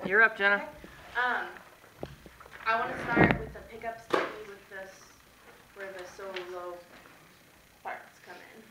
You're up, Jenna. I want to start with the pickup sticky with this, where the solo parts come in.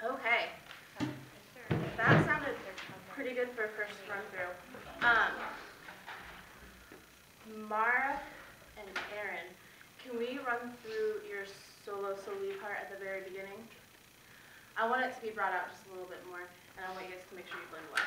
Okay, that sounded pretty good for a first run through. Mara and Aaron, can we run through your solo part at the very beginning? I want it to be brought out just a little bit more, and I want you guys to make sure you blend well.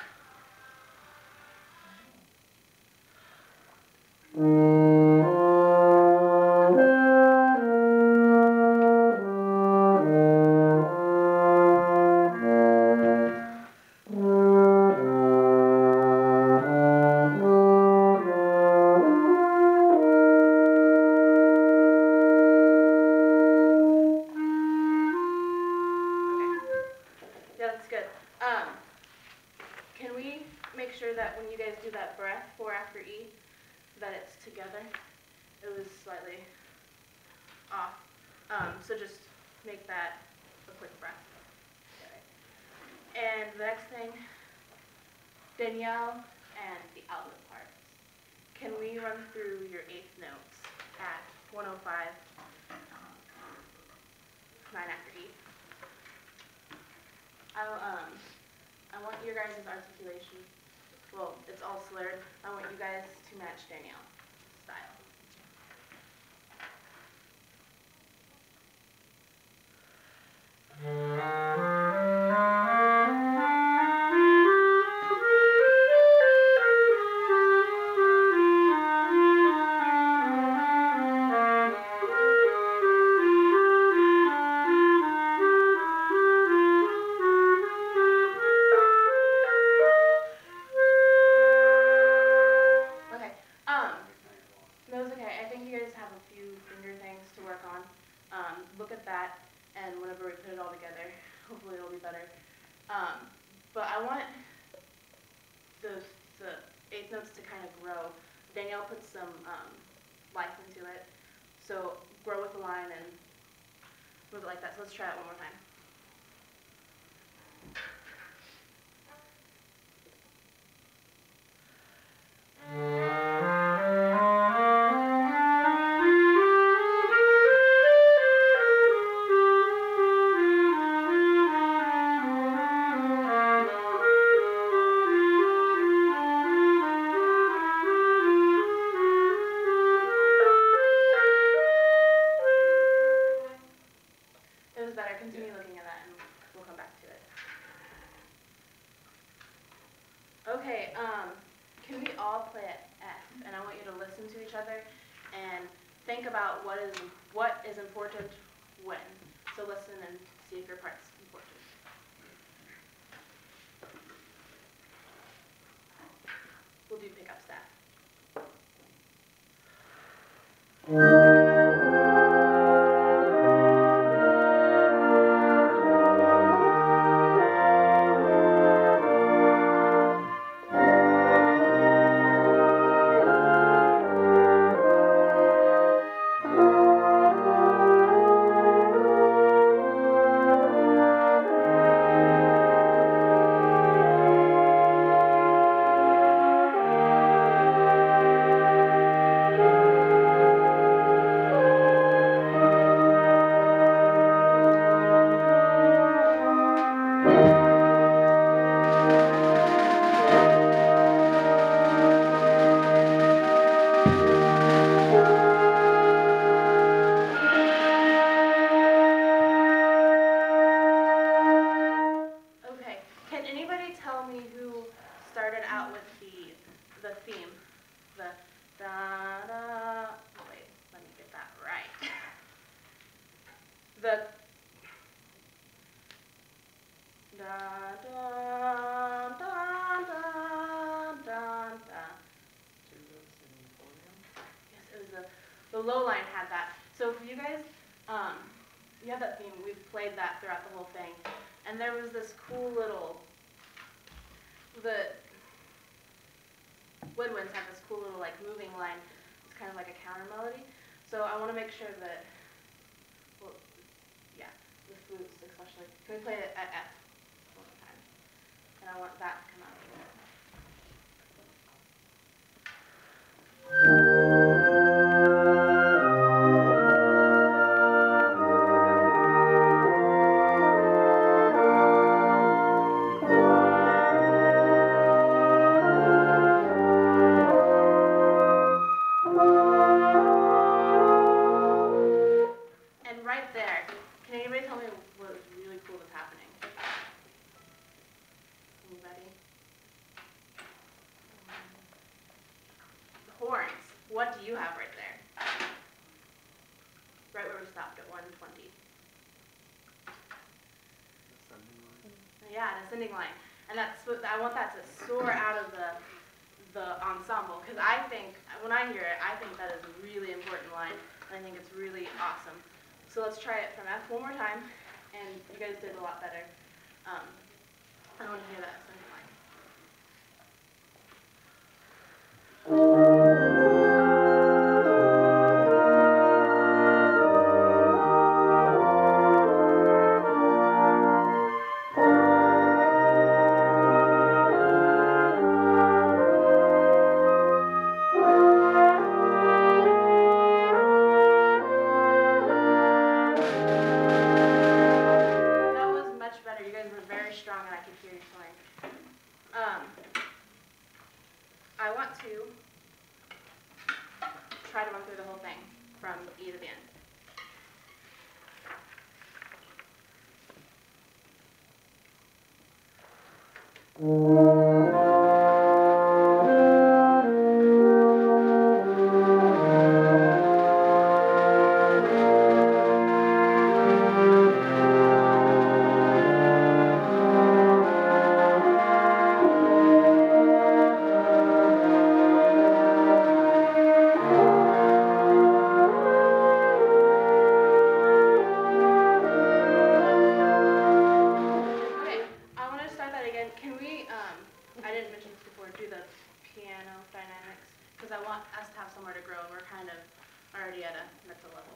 Can we make sure that when you guys do that breath, 4 after E, that it's together? It was slightly off. So just make that a quick breath. Okay. And the next thing, Danielle and the outlet parts. Can we run through your 8th notes at 105, 9 after E? I want your guys' articulation. Well, it's all slurred. I want you guys to match Danielle style. Look at that, and whenever we put it all together, hopefully it'll be better. But I want the 8th notes to kind of grow. Danielle put some life into it, so grow with the line and move it like that. So let's try it one more time. Continue looking at that and we'll come back to it. Okay, can we all play at F? And I want you to listen to each other and think about what is important when. So listen and see if your part's important. We'll do pickup staff. the da da da da da da. Yes, it was the low line had that. So for you guys, you have that theme. We've played that throughout the whole thing, and there was this cool little the woodwinds have this cool little like moving line. It's kind of like a counter melody. So I want to make sure that, well, yeah, the flutes especially. Can we play it at F one more time? And I want that to come out here. What do you have right there? Right where we stopped at 120. Ascending line? Yeah, an ascending line. And that's what I want that to soar out of the ensemble, because I think, when I hear it, I think that is a really important line, and I think it's really awesome. So let's try it from F one more time, and you guys did a lot better. I want to hear that ascending line. I want to try to run through the whole thing from E to the end. I didn't mention this before, do the piano dynamics, because I want us to have somewhere to grow, and we're kind of already at a mental level.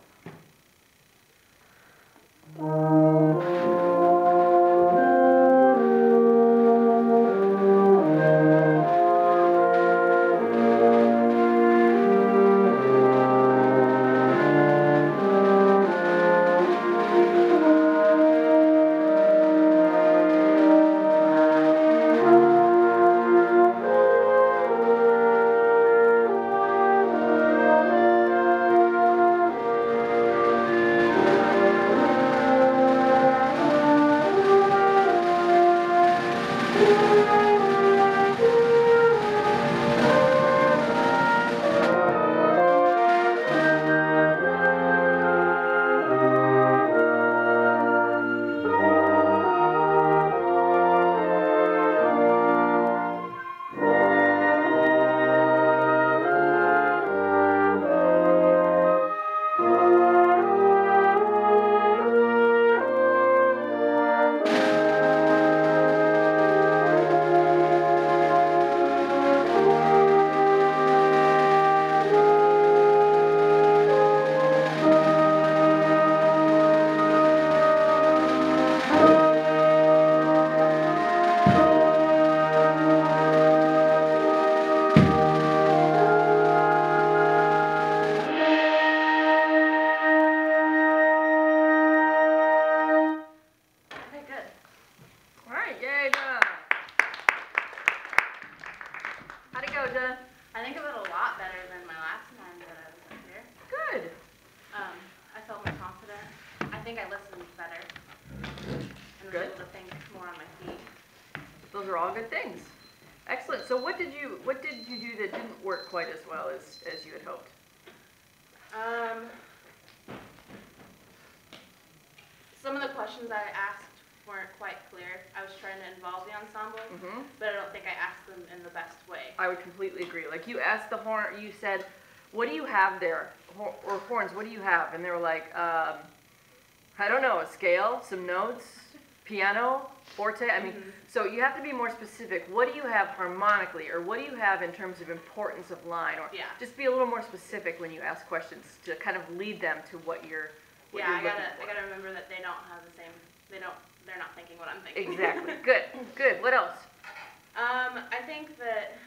I think it went a lot better than my last time that I was up here. Good. I felt more confident. I think I listened better and was able to think more on my feet. Those are all good things. Excellent. So what did you do that didn't work quite as well as you had hoped? the questions I asked weren't quite clear. I was trying to involve the ensemble, Mhm. but I don't think I asked them in the best way. I would completely agree. Like you asked the horn, you said, "What do you have there?" Or horns, "What do you have?" And they were like, "I don't know, a scale, some notes, piano, forte." I mean, so you have to be more specific. What do you have harmonically, or what do you have in terms of importance of line, or Yeah. just be a little more specific when you ask questions to kind of lead them to what you're. Yeah, I gotta remember that they don't have the same. They're not thinking what I'm thinking. Exactly. Good. Good. What else? I think that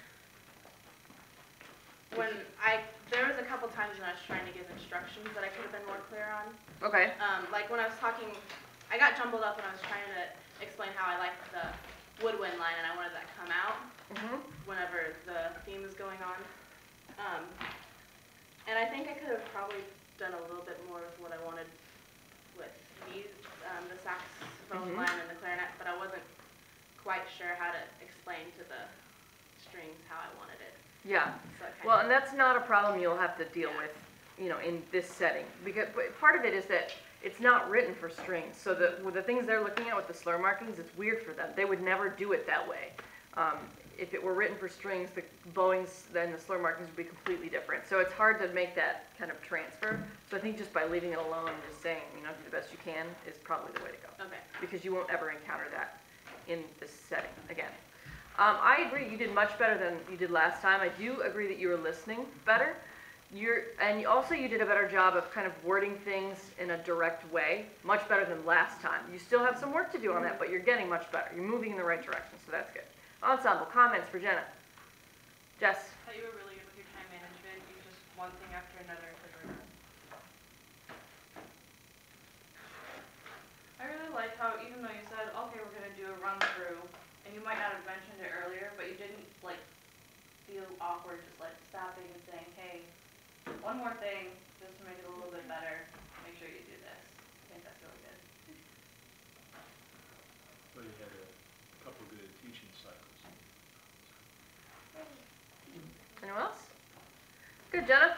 there was a couple times when I was trying to give instructions that I could have been more clear on. Okay. Like when I was talking, I got jumbled up when I was trying to explain how I liked the woodwind line and I wanted that to come out whenever the theme is going on. And I think I could have probably done a little bit more of what I wanted with the saxophone line and the clarinet, but I wasn't quite sure how to explain to the strings how I wanted it. Yeah. So Well, and that's not a problem you'll have to deal with, you know, in this setting. Because part of it is that it's not written for strings. So with the things they're looking at with the slur markings, it's weird for them. They would never do it that way. If it were written for strings, the bowings, then the slur markings would be completely different. So it's hard to make that kind of transfer. So I think just by leaving it alone and just saying, you know, do the best you can is probably the way to go. Okay. Because you won't ever encounter that in this setting again. I agree, you did much better than you did last time. I do agree that you were listening better. And also you did a better job of kind of wording things in a direct way, much better than last time. You still have some work to do on that, but you're getting much better. You're moving in the right direction, so that's good. Ensemble, comments for Jenna. Jess? I thought you were really good with your time management. You just one thing after another until you were done. I really like how even though you said, okay, we're going to do a run through, and you might not have mentioned it earlier, but you didn't like feel awkward just like stopping and saying, hey, one more thing, just to make it a little bit better, make sure you do this. I think that's really good. Well, you had a couple good teaching cycles. Anyone else? Good, Jenna?